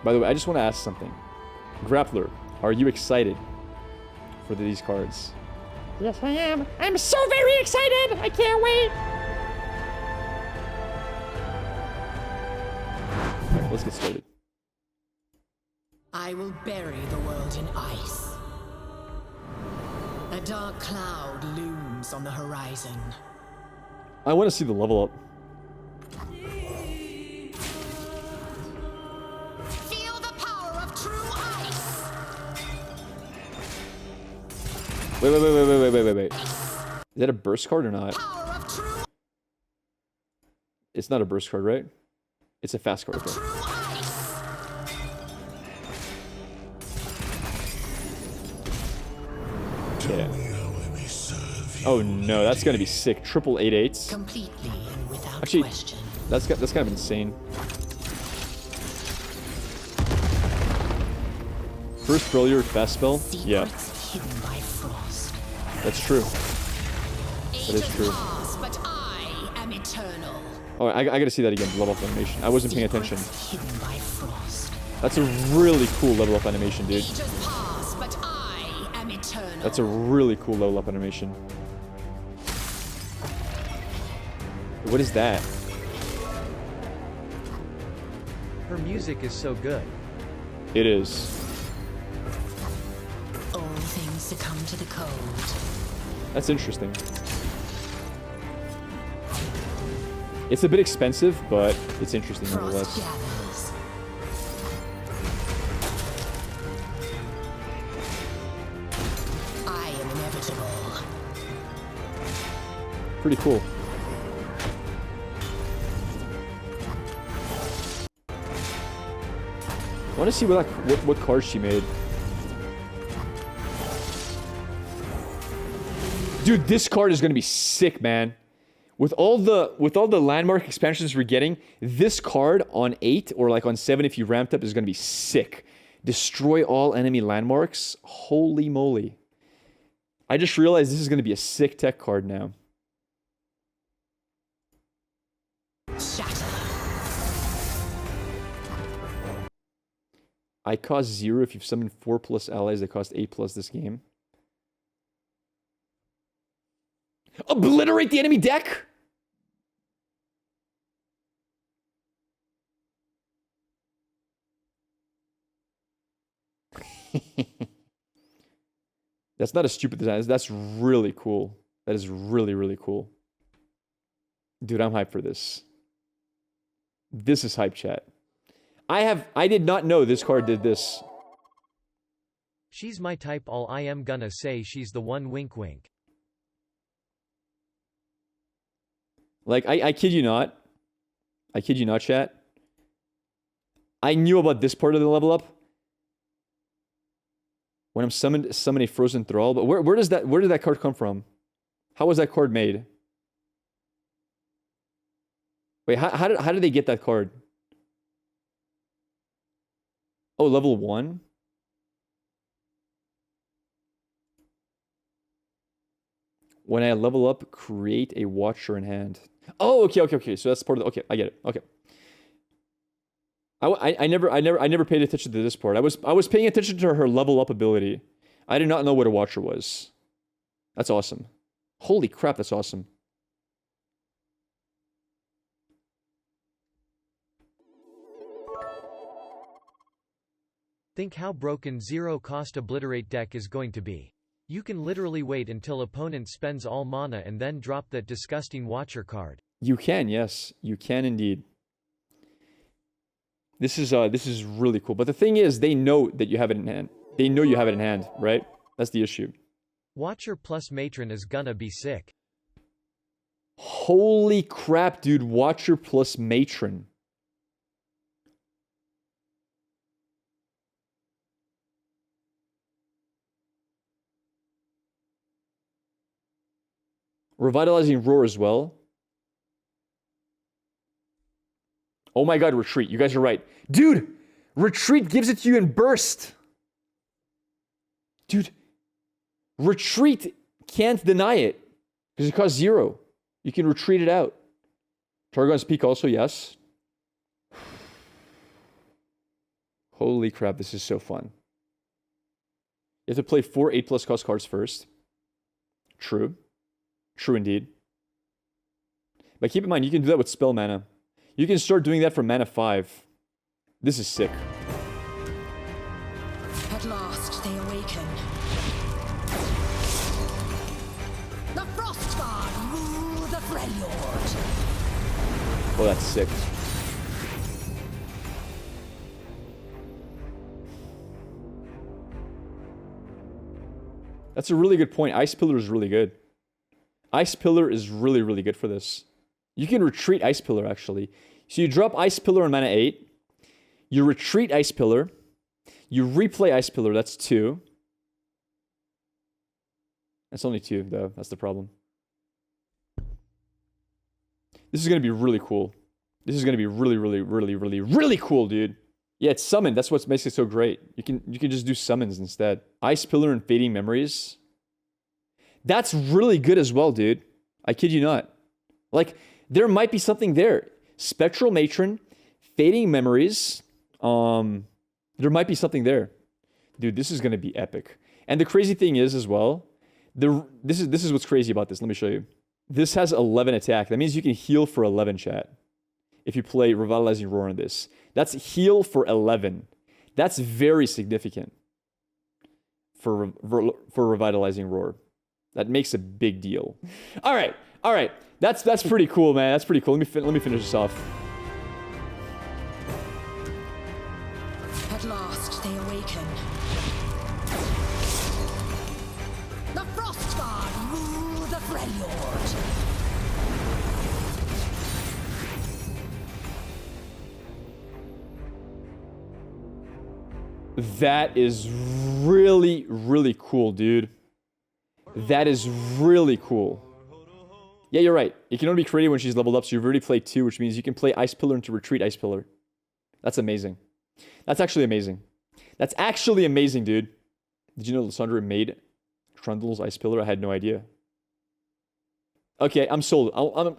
By the way, I just want to ask something. Grapplr, are you excited for these cards? Yes, I am. I'm so very excited. I can't wait. Alright, let's get started. I will bury the world in ice. A dark cloud looms on the horizon. I want to see the level up. Feel the power of true ice. Wait. Is that a burst card or not? Power of true It's not a burst card, right? It's a fast card, okay. ice. Yeah. Oh no, that's gonna be sick. Triple 8/8s. Completely and without Actually, question. that's kind of insane. First FREJLORD fast spell? Yeah, Secrets hidden by frost. that's true. That is true. Pass, but I am eternal. Oh, I gotta see that again, level up animation. I wasn't paying attention. Secrets hidden by frost. That's a really cool level up animation, dude. Ages pass, but I am eternal. That's a really cool level up animation. What is that? Her music is so good. It is. All things succumb to the cold. That's interesting. It's a bit expensive, but it's interesting Frost nonetheless. gathers. I am inevitable. Pretty cool. I want to see what cards she made. Dude, this card is gonna be sick, man. With all the landmark expansions we're getting, this card on 8 or like on 7 if you ramped up is gonna be sick. Destroy all enemy landmarks. Holy moly. I just realized this is gonna be a sick tech card now. Shatter. I cost 0 if you've summoned 4+ allies that cost 8+ this game. Obliterate the enemy deck? That's not a stupid design. That's really cool. That is really, really cool. Dude, I'm hyped for this. This is hype, chat. I did not know this card did this. She's my type, all I am gonna say she's the one, wink wink. Like, I kid you not. I kid you not, chat. I knew about this part of the level up when I'm summon a frozen thrall, but where did that card come from? How was that card made? Wait, how did they get that card? Oh, level 1? When I level up, create a watcher in hand. Oh, okay. So that's part of the... Okay, I get it. Okay. I never paid attention to this part. I was paying attention to her level up ability. I did not know what a watcher was. That's awesome. Holy crap, that's awesome. Think how broken zero-cost obliterate deck is going to be. You can literally wait until opponent spends all mana and then drop that disgusting watcher card. You can, yes. You can indeed. This is really cool. But the thing is, they know that you have it in hand. They know you have it in hand, right? That's the issue. Watcher plus Matron is gonna be sick. Holy crap, dude. Watcher plus Matron. Revitalizing Roar as well. Oh my god, Retreat. You guys are right. Dude! Retreat gives it to you in burst! Dude. Retreat can't deny it. Because it costs 0. You can retreat it out. Targon's Peak also, yes. Holy crap, this is so fun. You have to play 4 8+ cost cards first. True. True indeed. But keep in mind, you can do that with spell mana. You can start doing that for mana 5. This is sick. At last they awaken. The FROSTGUARD rule the FREJLORD. Oh, that's sick. That's a really good point. Ice Pillar is really good. Ice Pillar is really, really good for this. You can retreat Ice Pillar, actually. So you drop Ice Pillar on mana 8. You retreat Ice Pillar. You replay Ice Pillar. That's 2. That's only 2, though. That's the problem. This is going to be really cool. This is going to be really, really, really, really, really cool, dude. Yeah, it's summoned. That's what makes it so great. You can just do summons instead. Ice Pillar and Fading Memories. That's really good as well, dude. I kid you not. Like, there might be something there. Spectral Matron, Fading Memories. There might be something there. Dude, this is going to be epic. And the crazy thing is as well, this is what's crazy about this. Let me show you. This has 11 attack. That means you can heal for 11, chat. If you play Revitalizing Roar on this. That's heal for 11. That's very significant for Revitalizing Roar. That makes a big deal. All right. That's pretty cool, man. That's pretty cool. Let me finish this off. At last they awaken. The FROSTGUARD rule the FREJLORD. That is really, really cool, dude. That is really cool. Yeah, you're right. It can only be created when she's leveled up, so you've already played 2, which means you can play Ice Pillar into retreat Ice Pillar. That's amazing. That's actually amazing. That's actually amazing, dude. Did you know Lissandra made Trundle's Ice Pillar? I had no idea. Okay, I'm sold.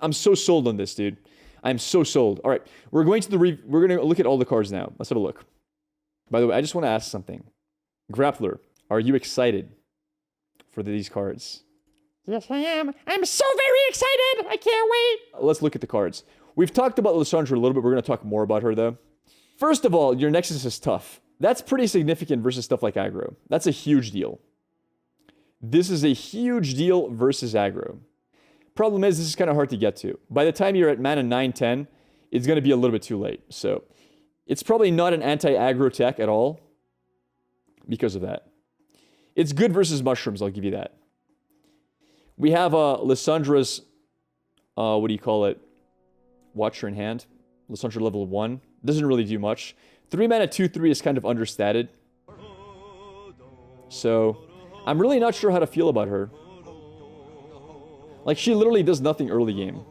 I'm so sold on this, dude. I'm so sold. All right, we're going to look at all the cards now. Let's have a look. By the way, I just want to ask something. Grapplr, are you excited for these cards? Yes, I am. I'm so very excited. I can't wait. Let's look at the cards. We've talked about Lissandra a little bit. We're going to talk more about her, though. First of all, your Nexus is tough. That's pretty significant versus stuff like aggro. That's a huge deal. This is a huge deal versus aggro. Problem is, this is kind of hard to get to. By the time you're at mana 9-10, it's going to be a little bit too late. So it's probably not an anti-aggro tech at all because of that. It's good versus mushrooms, I'll give you that. We have Lissandra's, what do you call it? Watcher in hand. Lissandra level 1. Doesn't really do much. 3 mana 2/3 is kind of understated. So, I'm really not sure how to feel about her. Like, she literally does nothing early game.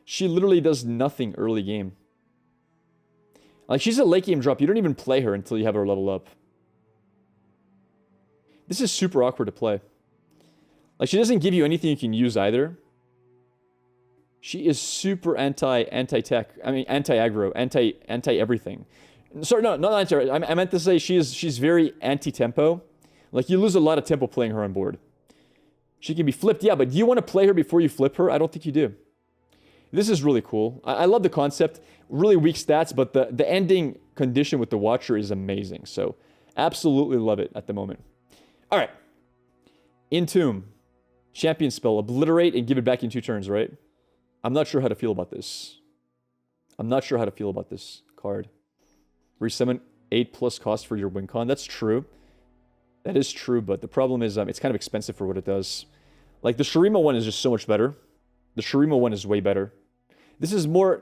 She literally does nothing early game. Like, she's a late game drop. You don't even play her until you have her level up. This is super awkward to play. Like, she doesn't give you anything you can use either. She is super anti-tech. I mean, anti-aggro, anti-everything. Sorry, no, not anti. I meant to say she's very anti-tempo. Like, you lose a lot of tempo playing her on board. She can be flipped, yeah, but do you want to play her before you flip her? I don't think you do. This is really cool. I love the concept. Really weak stats, but the ending condition with the Watcher is amazing. So, absolutely love it at the moment. All right. ENTOMB. Champion spell. Obliterate and give it back in 2 turns, right? I'm not sure how to feel about this. I'm not sure how to feel about this card. Resummon 8+ cost for your win con. That's true. That is true, but the problem is it's kind of expensive for what it does. Like, the Shurima one is just so much better. The Shurima one is way better. This is more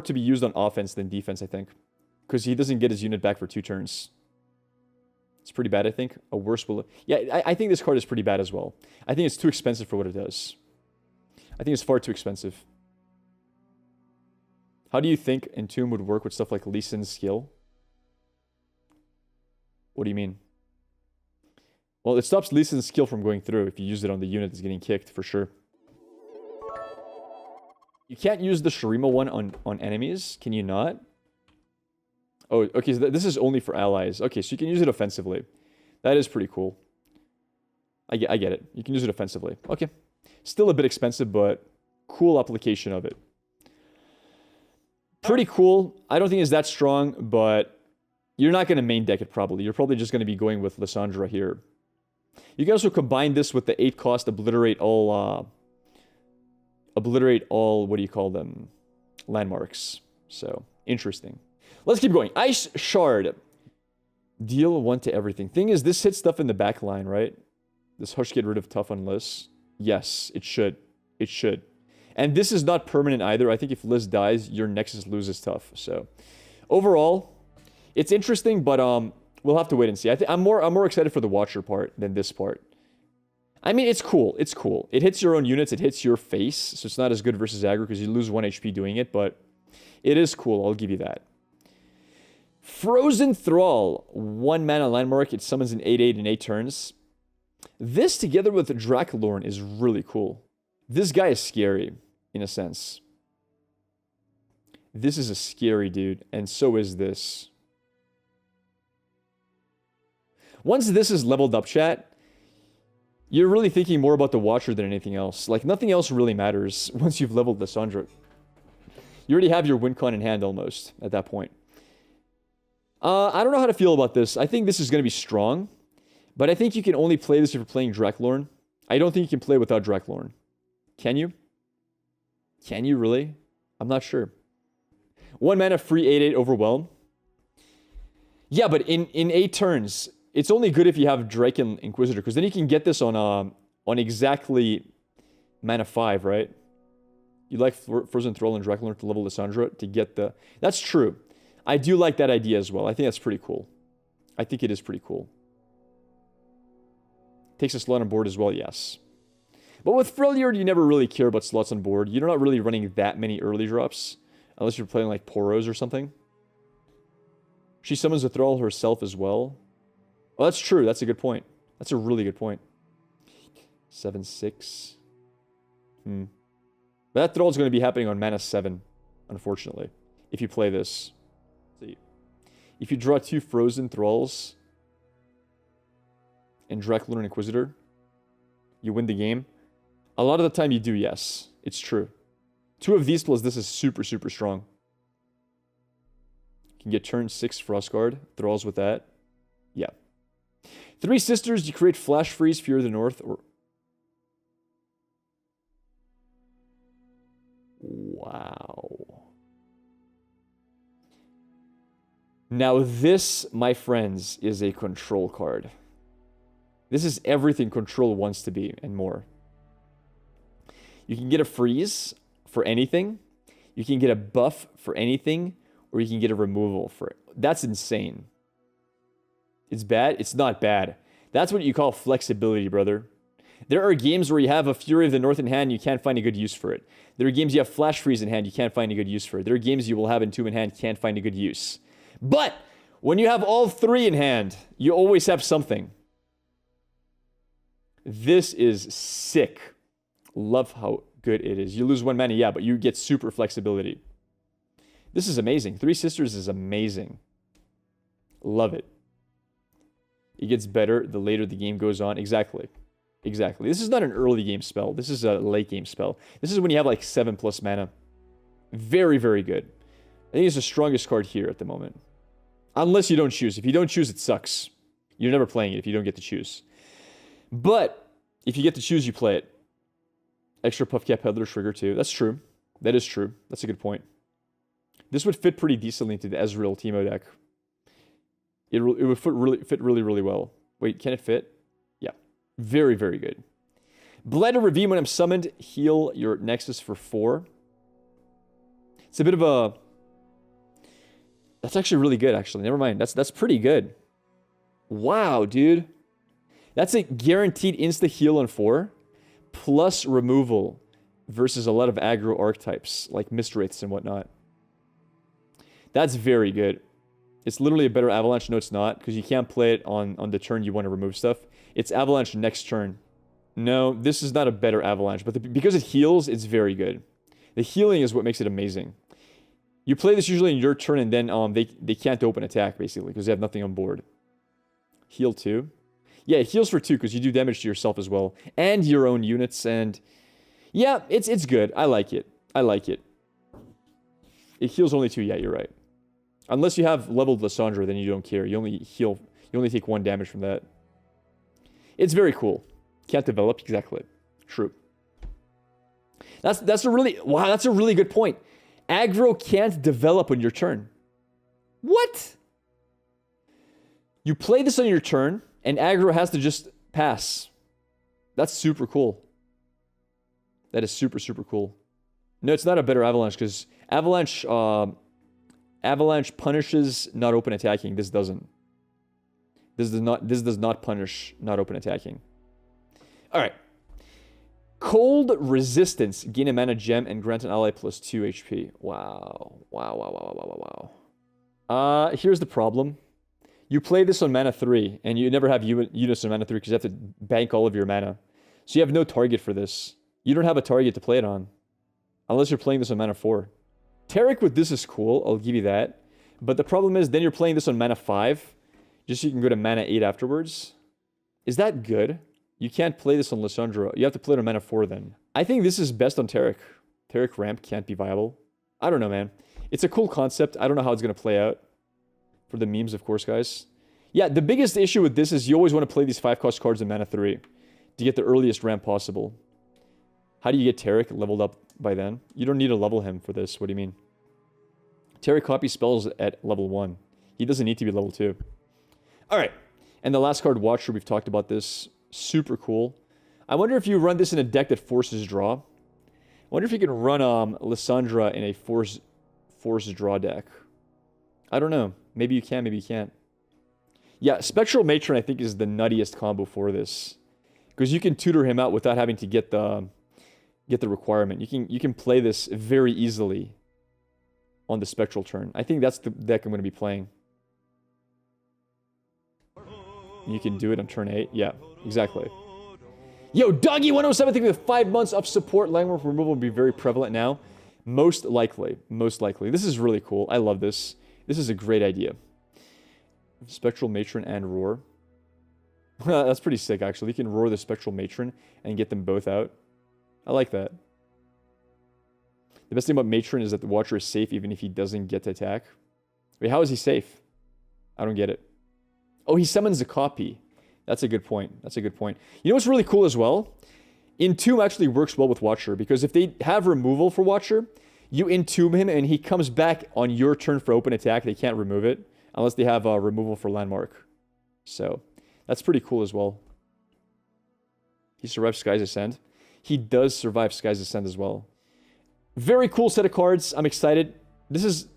to be used on offense than defense, I think. Because he doesn't get his unit back for 2 turns. It's pretty bad, I think. A worse will... Yeah, I think this card is pretty bad as well. I think it's too expensive for what it does. I think it's far too expensive. How do you think ENTOMB would work with stuff like Lee Sin's skill? What do you mean? Well, it stops Lee Sin's skill from going through if you use it on the unit that's getting kicked, for sure. You can't use the Shurima one on enemies, can you not? Oh, okay, so this is only for allies. Okay, so you can use it offensively. That is pretty cool. I get it. You can use it offensively. Okay. Still a bit expensive, but cool application of it. Pretty cool. I don't think it's that strong, but you're not going to main deck it probably. You're probably just going to be going with Lissandra here. You can also combine this with the 8 cost obliterate all, what do you call them? Landmarks. So, interesting. Let's keep going. Ice Shard. Deal 1 to everything. Thing is, this hits stuff in the back line, right? This Hush get rid of tough on Liss. Yes, it should. It should. And this is not permanent either. I think if Liss dies, your Nexus loses tough. So, overall, it's interesting, but we'll have to wait and see. I'm more excited for the Watcher part than this part. I mean, it's cool. It's cool. It hits your own units. It hits your face. So it's not as good versus aggro because you lose 1 HP doing it, but it is cool. I'll give you that. Frozen Thrall. 1 mana landmark. It summons an 8/8 in 8 turns. This together with the DRAKLORN is really cool. This guy is scary, in a sense. This is a scary dude, and so is this. Once this is leveled up, chat, you're really thinking more about the Watcher than anything else. Like, nothing else really matters once you've leveled Lissandra. You already have your win con in hand almost at that point. I don't know how to feel about this. I think this is going to be strong, but I think you can only play this if you're playing DRAKLORN. I don't think you can play without DRAKLORN. Can you? Can you really? I'm not sure. 1 mana free 8/8 Overwhelm. Yeah, but in 8 turns, it's only good if you have Drake and Inquisitor, because then you can get this on exactly mana 5, right? You like Frozen Thrall and DRAKLORN to level Lissandra to get the... That's true. I do like that idea as well. I think that's pretty cool. I think it is pretty cool. Takes a slot on board as well, yes. But with FREJLORD, you never really care about slots on board. You're not really running that many early drops, unless you're playing like Poros or something. She summons a Thrall herself as well. Oh, that's true. That's a good point. That's a really good point. 7/6. But that Thrall is going to be happening on mana 7, unfortunately, if you play this. See, if you draw 2 Frozen Thralls and DRAKLORN Inquisitor, you win the game. A lot of the time you do, yes. It's true. 2 of these plus this is super, super strong. You can get turn 6 FROSTGUARD. Thralls with that. Yeah. 3 Sisters, you create Flash Freeze, Fear of the North, or... Wow. Now this, my friends, is a control card. This is everything control wants to be, and more. You can get a freeze for anything. You can get a buff for anything, or you can get a removal for it. That's insane. It's bad? It's not bad. That's what you call flexibility, brother. There are games where you have a Fury of the North in hand and you can't find a good use for it. There are games you have Flash Freeze in hand, you can't find a good use for it. There are games you will have in 2 in hand, can't find a good use. But when you have all 3 in hand, you always have something. This is sick. Love how good it is. You lose 1 mana, yeah, but you get super flexibility. This is amazing. 3 Sisters is amazing. Love it. It gets better the later the game goes on. Exactly. Exactly. This is not an early game spell. This is a late game spell. This is when you have like 7+ mana. Very, very good. I think it's the strongest card here at the moment. Unless you don't choose. If you don't choose, it sucks. You're never playing it if you don't get to choose. But if you get to choose, you play it. Extra Puffcap Peddler trigger too. That's true. That is true. That's a good point. This would fit pretty decently into the Ezreal Teemo deck. It would fit really well. Wait, can it fit? Yeah. Very, very good. Blighted Ravine, when I'm summoned, heal your Nexus for 4. It's a bit of a... That's actually really good, actually. Never mind. That's pretty good. Wow, dude. That's a guaranteed insta-heal on 4, plus removal versus a lot of aggro archetypes, like Mistwraiths and whatnot. That's very good. It's literally a better Avalanche. No, it's not, because you can't play it on the turn you want to remove stuff. It's Avalanche next turn. No, this is not a better Avalanche, but because it heals, it's very good. The healing is what makes it amazing. You play this usually in your turn, and then they can't open attack, basically, because they have nothing on board. Heal 2. Yeah, it heals for 2, because you do damage to yourself as well. And your own units, and... Yeah, it's good. I like it. I like it. It heals only 2, yeah, you're right. Unless you have leveled Lissandra, then you don't care. You only heal... You only take 1 damage from that. It's very cool. Can't develop, exactly. True. That's a really... Wow, that's a really good point. Aggro can't develop on your turn. What? You play this on your turn, and aggro has to just pass. That's super cool. That is super, super cool. No, it's not a better Avalanche, because Avalanche punishes not open attacking. This doesn't. This does not punish not open attacking. Alright. Cold Resistance. Gain a mana gem and grant an ally plus 2 HP. Wow. Wow. Here's the problem. You play this on mana 3, and you never have units on mana 3 because you have to bank all of your mana. So you have no target for this. You don't have a target to play it on. Unless you're playing this on mana 4. Taric with this is cool, I'll give you that. But the problem is, then you're playing this on mana 5, just so you can go to mana 8 afterwards. Is that good? You can't play this on Lissandra. You have to play it on mana 4 then. I think this is best on Taric. Taric ramp can't be viable. I don't know, man. It's a cool concept. I don't know how it's going to play out. For the memes, of course, guys. Yeah, the biggest issue with this is you always want to play these 5-cost cards in mana 3 to get the earliest ramp possible. How do you get Taric leveled up by then? You don't need to level him for this. What do you mean? Taric copies spells at level 1. He doesn't need to be level 2. Alright. And the last card, Watcher, we've talked about this. Super cool. I wonder if you run this in a deck that forces draw. I wonder if you can run Lissandra in a force draw deck. I don't know. Maybe you can, maybe you can't. Yeah, Spectral Matron, I think, is the nuttiest combo for this. Because you can tutor him out without having to get the requirement. You can play this very easily on the Spectral turn. I think that's the deck I'm going to be playing. You can do it on turn 8. Yeah, exactly. Yo, Doggy107, I think with 5 months of support, Landmark removal will be very prevalent now. Most likely. Most likely. This is really cool. I love this. This is a great idea. Spectral Matron and Roar. That's pretty sick, actually. You can Roar the Spectral Matron and get them both out. I like that. The best thing about Matron is that the Watcher is safe even if he doesn't get to attack. Wait, how is he safe? I don't get it. Oh, he summons a copy. That's a good point. That's a good point. You know what's really cool as well? Entomb actually works well with Watcher, because if they have removal for Watcher, you entomb him and he comes back on your turn for open attack. They can't remove it unless they have removal for Landmark. So that's pretty cool as well. He survives Sky's Ascent. He does survive Sky's Ascent as well. Very cool set of cards. I'm excited. This is,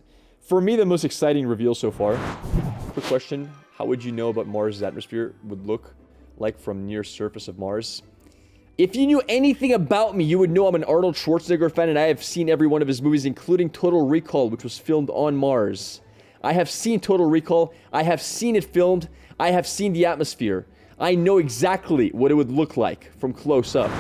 for me, the most exciting reveal so far. Quick question. How would you know about Mars' atmosphere would look like from near surface of Mars? If you knew anything about me, you would know I'm an Arnold Schwarzenegger fan, and I have seen every one of his movies, including Total Recall, which was filmed on Mars. I have seen Total Recall. I have seen it filmed. I have seen the atmosphere. I know exactly what it would look like from close up.